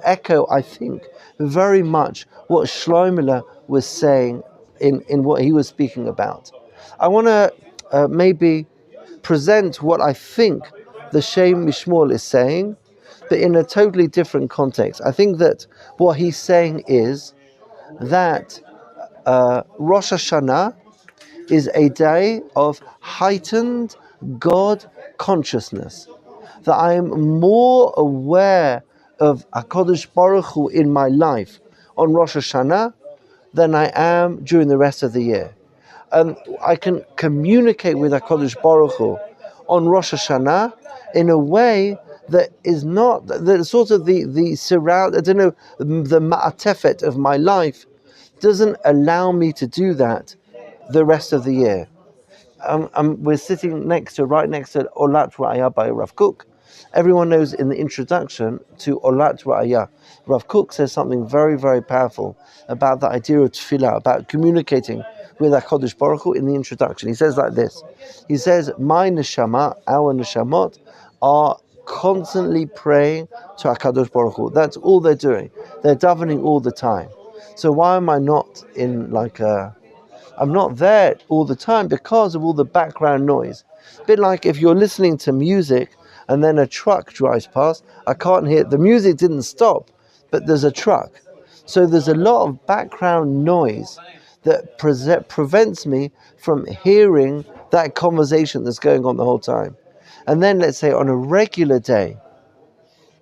echo, I think, very much what Shloimeh was saying in what he was speaking about. I want to maybe present what I think the Shem Mishmol is saying, but in a totally different context. I think that what he's saying is that Rosh Hashanah is a day of heightened God consciousness, that I am more aware of HaKadosh Baruch Hu in my life on Rosh Hashanah than I am during the rest of the year. And I can communicate with HaKadosh Baruch Hu on Rosh Hashanah in a way that is not, that sort of the surround, the ma'atefet of my life doesn't allow me to do that the rest of the year. We're sitting right next to Olat Ra'aya by Rav Kook. Everyone knows in the introduction to Olat Ra'aya, Rav Kook says something very, very powerful about the idea of tefillah, about communicating with HaKadosh Baruch Hu in the introduction. He says like this. He says, my neshama, our neshamot, are constantly praying to HaKadosh Baruch Hu. That's all they're doing. They're davening all the time. So why am I not I'm not there all the time because of all the background noise. A bit like if you're listening to music and then a truck drives past, I can't hear, the music didn't stop, but there's a truck. So there's a lot of background noise that prevents me from hearing that conversation that's going on the whole time. And then let's say on a regular day,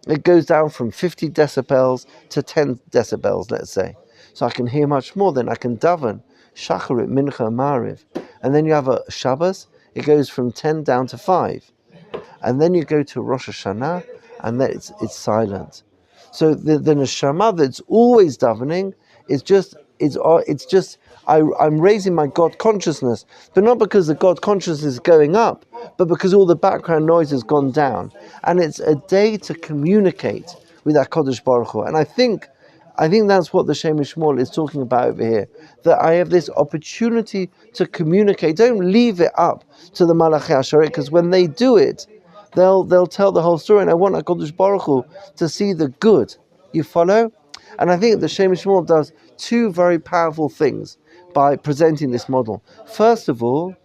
it goes down from 50 decibels to 10 decibels, let's say. So I can hear much more, then I can daven, shacharit, mincha, mariv. And then you have a Shabbos, it goes from 10 down to 5. And then you go to Rosh Hashanah, and then it's silent. So the neshama that's always davening is just I'm raising my God consciousness, but not because the God consciousness is going up, but because all the background noise has gone down. And it's a day to communicate with HaKadosh Baruch Hu. And I think that's what the Shem Mishmol is talking about over here, that I have this opportunity to communicate. Don't leave it up to the Malachei HaSharet, because when they do it, they'll tell the whole story, and I want HaKadosh Baruch Hu to see the good. You follow? And I think the Shem Mishmol does two very powerful things by presenting this model. First of all,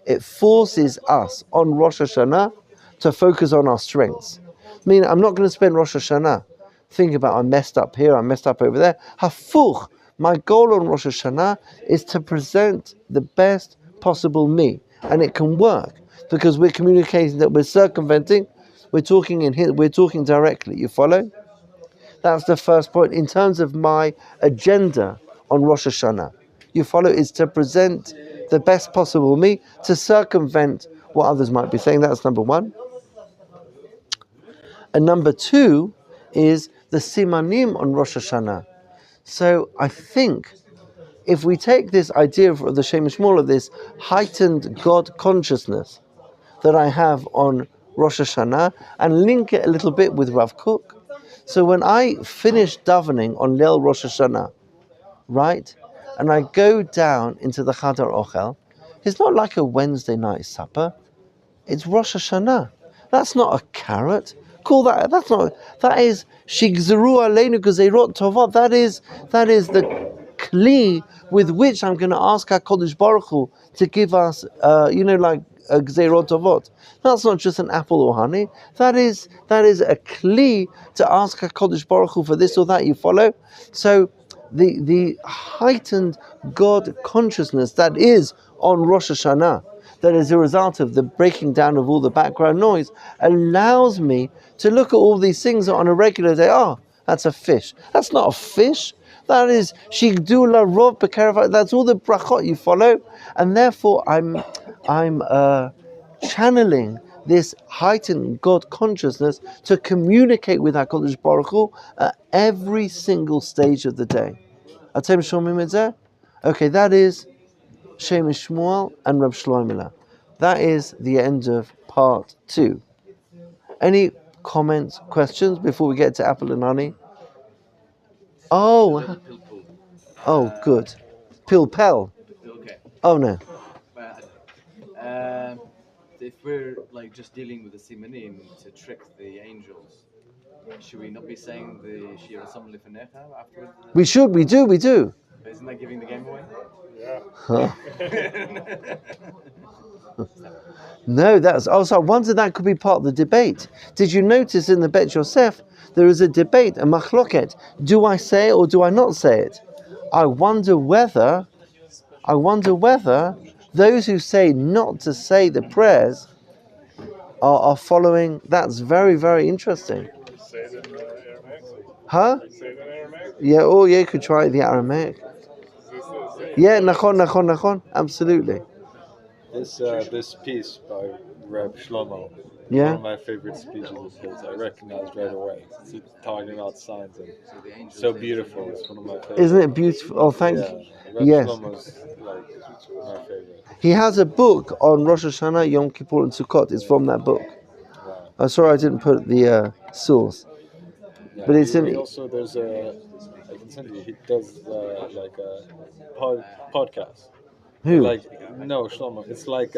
it forces us on Rosh Hashanah to focus on our strengths. I mean, I'm not going to spend Rosh Hashanah thinking about I messed up here, I messed up over there. Hafuch, my goal on Rosh Hashanah is to present the best possible me. And it can work because we're communicating, that we're circumventing, we're talking directly. You follow? That's the first point. In terms of my agenda on Rosh Hashanah, you follow, is to present the best possible me, to circumvent what others might be saying. That's number one. And number 2 is the Simanim on Rosh Hashanah. So I think if we take this idea of the Shem Shmuel, of this heightened God consciousness that I have on Rosh Hashanah, and link it a little bit with Rav Kook. So when I finish davening on Leil Rosh Hashanah, right, and I go down into the Chadar Ochel, it's not like a Wednesday night supper. It's Rosh Hashanah. That's not a carrot. Call that. That's not. That is shigzeru aleinu gezerot tovot. That is the kli with which I'm going to ask HaKadosh Baruch Hu to give us, like gezerot tovot. That's not just an apple or honey. That is a kli to ask HaKadosh Baruch Hu for this or that. You follow? So the heightened God consciousness that is on Rosh Hashanah, that as a result of the breaking down of all the background noise, allows me to look at all these things on a regular day. Oh, that's a fish. That's not a fish. That is shigdula rov b'karav. That's all the brachot. You follow, and therefore I'm channeling this heightened God consciousness to communicate with HaKadosh Baruch Hu at every single stage of the day. Atem shomim et zeh? Okay, that is Shem Shmuel and Reb Shloimeh. That is the end of part 2. Any comments, questions before we get to apple and honey? Oh, good. Pilpel. Okay. Oh no. But if we're like just dealing with the Simanim to trick the angels, should we not be saying the Shir Sam Lifnecha afterwards? We do. But isn't that giving the game away? Huh? No, so I wonder that could be part of the debate. Did you notice in the Bet Yosef there is a debate, a machloket? Do I say it or do I not say it? I wonder whether those who say not to say the prayers are following. That's very, very interesting. Say it in Aramaic. Huh? Say it in Aramaic. Yeah, or you could try the Aramaic. Yeah, nachon, absolutely. This piece by Reb Shlomo, Yeah. one of my favorite speeches of his. I recognized right away. It's talking about signs and so beautiful. It's one of my favorites. Isn't it beautiful? Oh, thank you. Reb Yes. Shlomo's like my favorite. He has a book on Rosh Hashanah, Yom Kippur, and Sukkot. It's from that book. Wow. I'm sorry I didn't put the source. Yeah, But it's he also there's I can send you. He does like a podcast. Who? No, Shlomo. It's like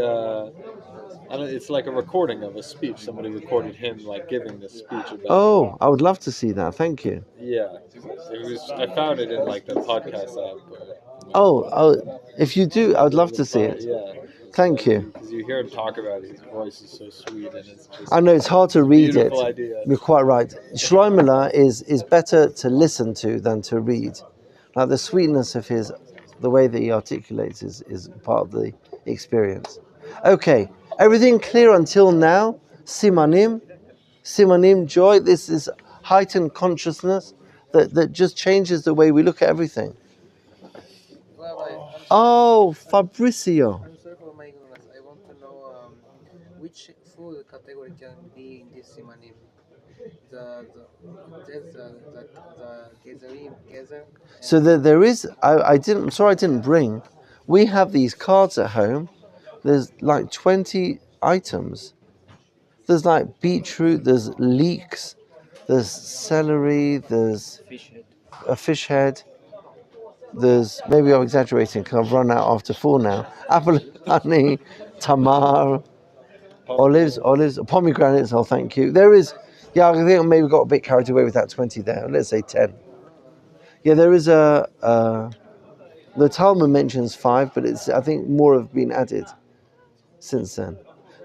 it's like a recording of a speech. Somebody recorded him like giving this speech about. Oh, I would love to see that. Thank you. Yeah, I found it in like the podcast app. Oh, if you do, I would love to see it. Yeah. Thank you. Because you hear him talk about it, his voice is so sweet, and it's just. I know it's hard to read it. Beautiful idea. You're quite right. Shloimeh is better to listen to than to read. Like the sweetness of the way that he articulates is part of the experience. Okay, everything clear until now? Simanim, joy. This is heightened consciousness that just changes the way we look at everything. Oh, Fabricio. I'm sorry for my ignorance. I want to know which food category can be in this Simanim. The Gezerim, Gezer. So there is. I'm sorry I didn't bring. We have these cards at home. There's like 20 items. There's like beetroot. There's leeks. There's celery. There's a fish head. There's, maybe I'm exaggerating because I've run out after 4 now. Apple, honey, tamar, olives, pomegranates. Oh, thank you. There is. Yeah, I think I maybe got a bit carried away with that 20 there. Let's say 10. Yeah, there is the Talmud mentions 5, but I think more have been added since then.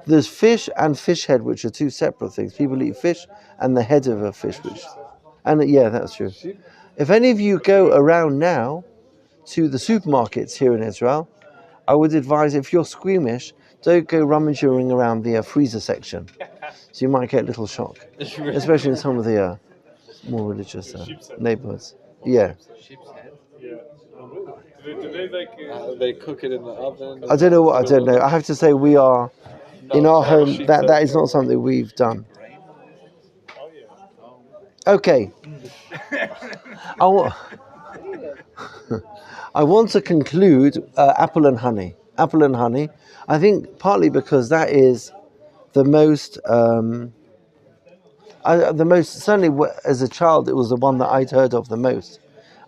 There's fish and fish head, which are 2 separate things. People eat fish and the head of a fish, and yeah, that's true. If any of you go around now to the supermarkets here in Israel, I would advise, if you're squeamish, don't go rummaging around the freezer section. So you might get a little shock, especially in some of the more religious neighborhoods. Yeah. Yeah. Do they like? They cook it in the oven. I don't know. I have to say, we are in our home. That is not something we've done. Oh yeah. Okay. I want to conclude apple and honey. Apple and honey. I think partly because that is the most, certainly as a child, it was the one that I'd heard of the most.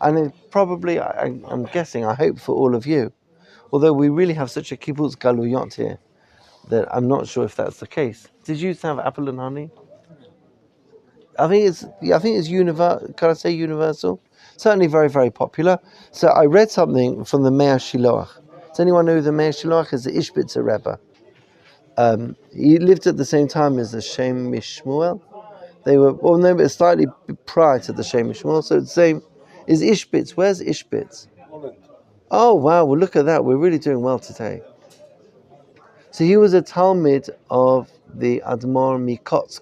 And it probably, I'm guessing, I hope for all of you, although we really have such a kibbutz galuyot here, that I'm not sure if that's the case. Did you used to have apple and honey? I think it's universal. Can I say universal? Certainly very, very popular. So I read something from the Meir Shiloach. Does anyone know who the Meir Shiloach is? The Ishbitzer Rebbe. He lived at the same time as the Shem Mishmuel. They were, well, no, but slightly prior to the Shem Mishmuel. So it's the same. Is Ishbitz? Where's Ishbitz? Oh wow! Well, look at that. We're really doing well today. So he was a Talmid of the Admor Mikotsk.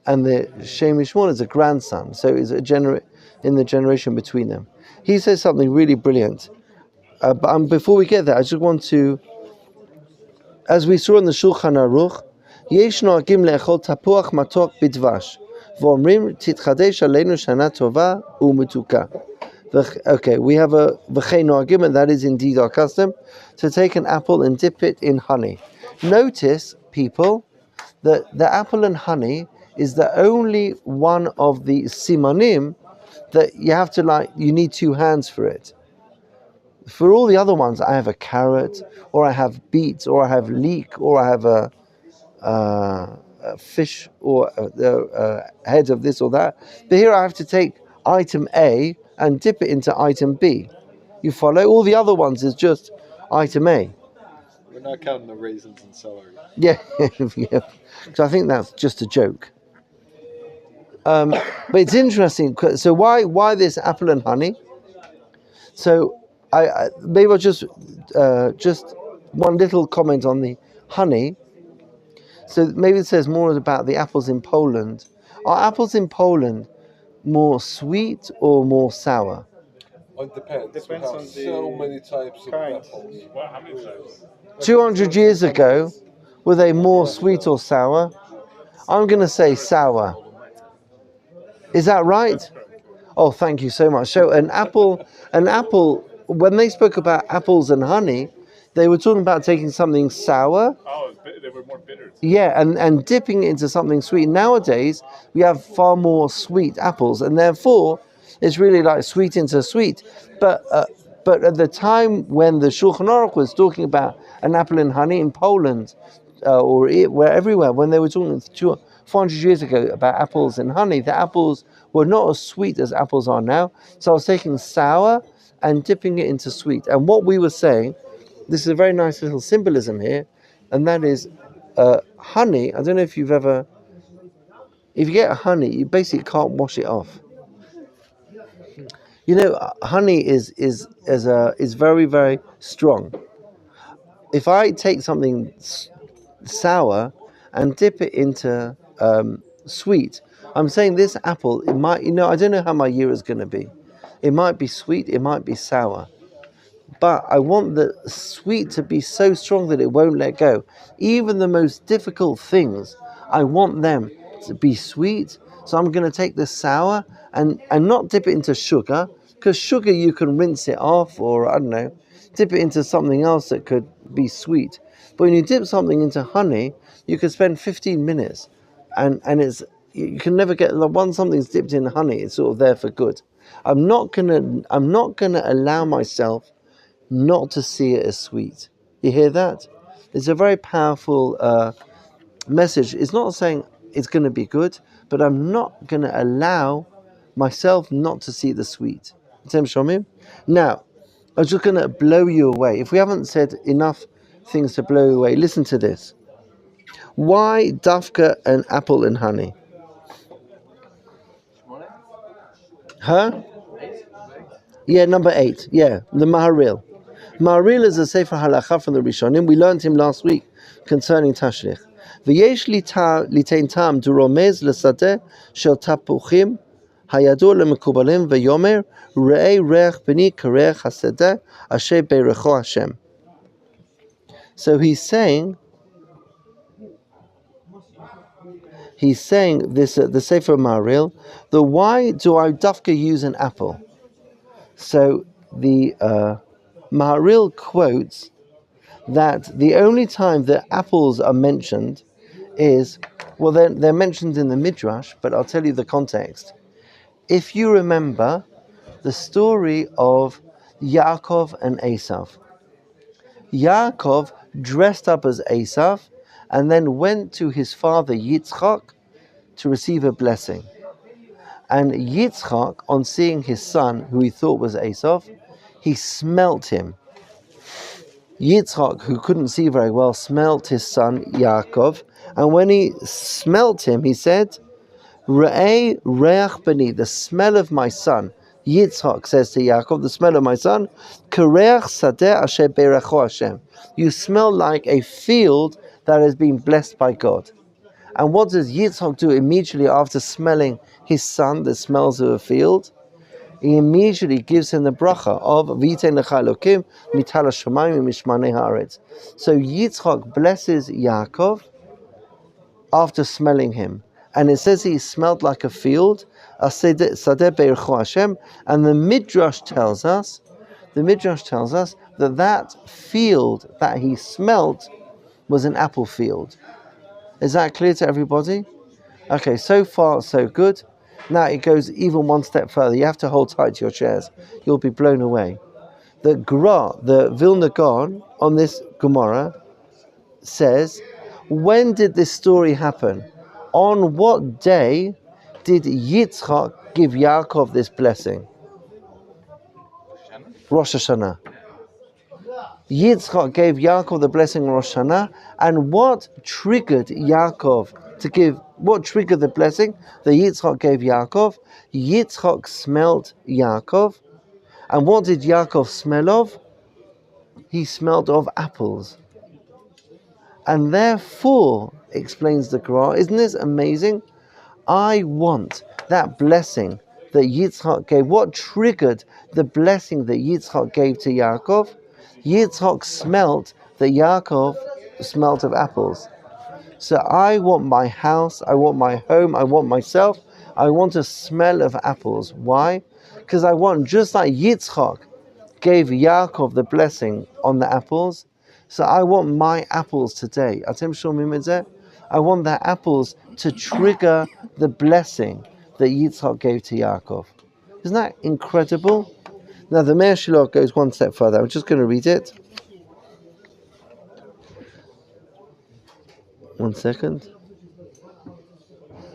And the Shem Mishmuel is a grandson, so it's in the generation between them. He says something really brilliant. But before we get there, I just want to, as we saw in the Shulchan Aruch, Yesh noagim le'echol tapuach matok bidvash, v'omrim titchadesh aleinu shana tova u'metuka. Okay, we have a v'chei noagim, and that is indeed our custom, to take an apple and dip it in honey. Notice, people, that the apple and honey is the only one of the simanim that you have to you need two hands for it. For all the other ones, I have a carrot, or I have beets, or I have leek, or I have a fish, or a head of this or that. But here I have to take item A and dip it into item B. You follow? All the other ones is just item A. We're not counting the raisins and celery. Yeah, yeah. So I think that's just a joke. But it's interesting. So why this apple and honey? So I maybe I'll just one little comment on the honey. So maybe it says more about the apples in Poland. Are apples in Poland more sweet or more sour? Well, it depends. Depends We have on so the many types of kind. apples. Well, how many types? 200 years ago, were they more sweet or sour? I'm going to say sour. Is that right? Oh, thank you so much. So an apple, when they spoke about apples and honey, they were talking about taking something sour. Oh, they were more bitter. Yeah, and dipping it into something sweet. Nowadays, we have far more sweet apples, and therefore, it's really like sweet into sweet. But at the time when the Shulchan Aruch was talking about an apple and honey in Poland, everywhere, when they were talking 400 years ago about apples and honey, the apples were not as sweet as apples are now. So I was taking sour and dipping it into sweet. And what we were saying, this is a very nice little symbolism here, and that is honey. I don't know if you get honey, you basically can't wash it off. You know, honey is very, very strong. If I take something sour and dip it into sweet, I'm saying this apple, it might, I don't know how my year is going to be. It might be sweet, it might be sour. But I want the sweet to be so strong that it won't let go. Even the most difficult things, I want them to be sweet. So I'm going to take the sour and not dip it into sugar, because sugar you can rinse it off, or I don't know, dip it into something else that could be sweet. But when you dip something into honey, you can spend 15 minutes, and you can never get, once something's dipped in honey, it's sort of there for good. I'm not gonna allow myself not to see it as sweet. You hear that? It's a very powerful message. It's not saying it's going to be good, but I'm not going to allow myself not to see the sweet. Now, I'm just going to blow you away. If we haven't said enough things to blow you away, listen to this. Why dafka an apple and honey? Huh? Yeah, number 8. Yeah, the Maharil. Maharil is a Sefer Halacha from the Rishonim. We learned him last week concerning Tashlich. V'yesh litain tam duromez l'sadeh shel tapuchim hayadu lemekubalim v'yomer re'ei reach b'ni kareach hasadeh asher beirecho Hashem. So he's saying he's saying this the Sefer Maharil, the why do I dafka use an apple? So the Maharil quotes that the only time that apples are mentioned is, well, they're mentioned in the Midrash, but I'll tell you the context. If you remember the story of Yaakov and Esav. Yaakov dressed up as Esav and then went to his father Yitzchak to receive a blessing. And Yitzchak, on seeing his son, who he thought was Esav, he smelt him. Yitzchak, who couldn't see very well, smelt his son Yaakov, and when he smelt him, he said, Re'eh reach bani, the smell of my son. Yitzchak says to Yaakov, the smell of my son, Kereach sadeh asher berecho Hashem. You smell like a field that has been blessed by God. And what does Yitzchak do immediately after smelling his son, the smells of a field? He immediately gives him the bracha of V'yitein lecha Elokim mital hashamayim mishmanei haaretz. So Yitzchak blesses Yaakov after smelling him. And it says he smelled like a field, sadeh berecho Hashem, and the Midrash tells us that field that he smelt was an apple field. Is that clear to everybody? Okay, so far so good. Now it goes even one step further. You have to hold tight to your chairs. You'll be blown away. The Vilna Gaon on this Gemara says, when did this story happen? On what day did Yitzchak give Yaakov this blessing? Rosh Hashanah. Yitzchak gave Yaakov the blessing on Rosh Hashanah, and what triggered the blessing that Yitzchak gave Yaakov? Yitzchak smelled Yaakov, and what did Yaakov smell of? He smelled of apples. And therefore, explains the Quran, isn't this amazing? I want that blessing that Yitzchak gave. What triggered the blessing that Yitzchak gave to Yaakov? Yitzchak smelt that Yaakov smelt of apples. So I want my house, I want my home, I want myself, I want a smell of apples. Why? Because I want, just like Yitzchak gave Yaakov the blessing on the apples, so I want my apples today. I want the apples to trigger the blessing that Yitzchak gave to Yaakov. Isn't that incredible? Now the Meir Shiloh goes one step further. I'm just going to read it. 1 second.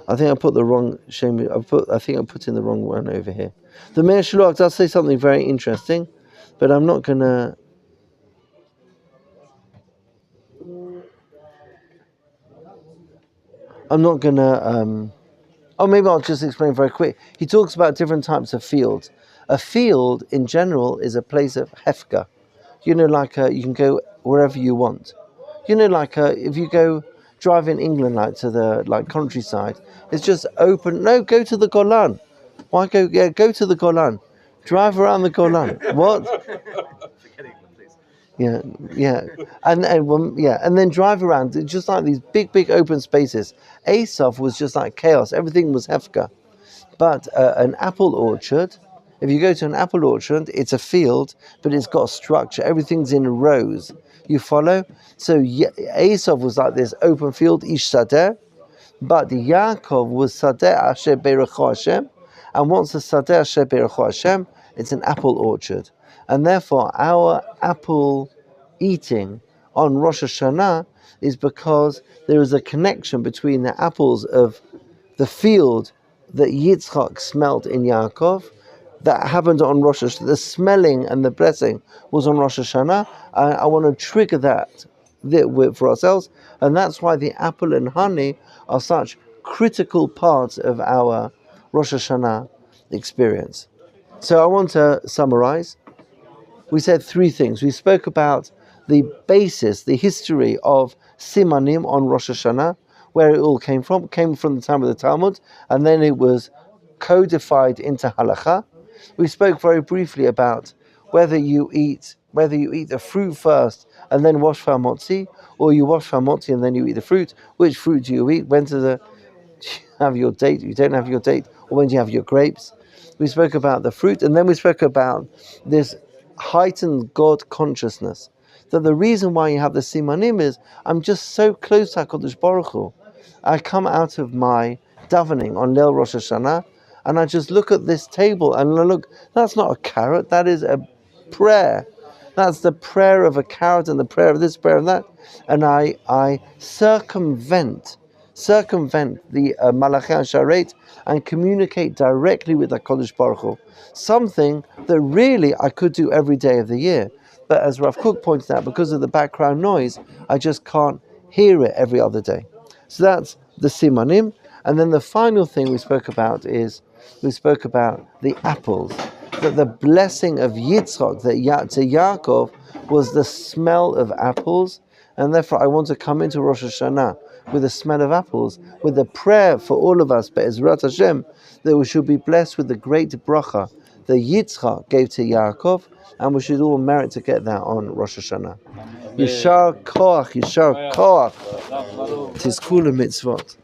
I think I put the wrong shame. I think I put in the wrong one over here. The Meir Shiloh does say something very interesting, but I'm not gonna. Maybe I'll just explain very quick. He talks about different types of fields. A field, in general, is a place of hefka. You know, you can go wherever you want. You know, if you go drive in England, to the countryside, it's just open. No, go to the Golan. Why go? Yeah, go to the Golan. Drive around the Golan. What? Yeah, and then drive around. It's just like these big open spaces. Esav was just like chaos. Everything was hefka. But an apple orchard, if you go to an apple orchard, it's a field, but it's got structure. Everything's in rows. You follow? So Esav was like this open field, ish sadeh, but Yaakov was sadeh asher berecho Hashem, and once the sadeh asher berecho Hashem, it's an apple orchard. And therefore, our apple eating on Rosh Hashanah is because there is a connection between the apples of the field that Yitzchak smelt in Yaakov, that happened on Rosh Hashanah. The smelling and the blessing was on Rosh Hashanah. I want to trigger that for ourselves, and that's why the apple and honey are such critical parts of our Rosh Hashanah experience. So I want to summarize. We said 3 things. We spoke about the basis, the history of Simanim on Rosh Hashanah, where it all came from. It came from the time of the Talmud, and then it was codified into halacha. We spoke very briefly about whether you eat the fruit first and then wash famotzi, or you wash famotzi and then you eat the fruit. Which fruit do you eat? have your date, you don't have your date, or when do you have your grapes. We spoke about the fruit, and then we spoke about this heightened God consciousness. That the reason why you have the Simanim is, I'm just so close to HaKadosh Baruch Hu. I come out of my davening on Leil Rosh Hashanah, and I just look at this table, and I look, that's not a carrot, that is a prayer. That's the prayer of a carrot, and the prayer of this, prayer of that. And I circumvent the Malachei Sharet and communicate directly with the Kodesh Baruch Hu. Something that really I could do every day of the year. But as Rav Kook pointed out, because of the background noise, I just can't hear it every other day. So that's the Simanim. And then the final thing we spoke about is, we spoke about the apples. That the blessing of Yitzchak, that to Yaakov, was the smell of apples. And therefore I want to come into Rosh Hashanah with the smell of apples, with the prayer for all of us, Be'ezrat Hashem, that we should be blessed with the great bracha that Yitzchak gave to Yaakov, and we should all merit to get that on Rosh Hashanah. Yishar koach, tizku mitzvot.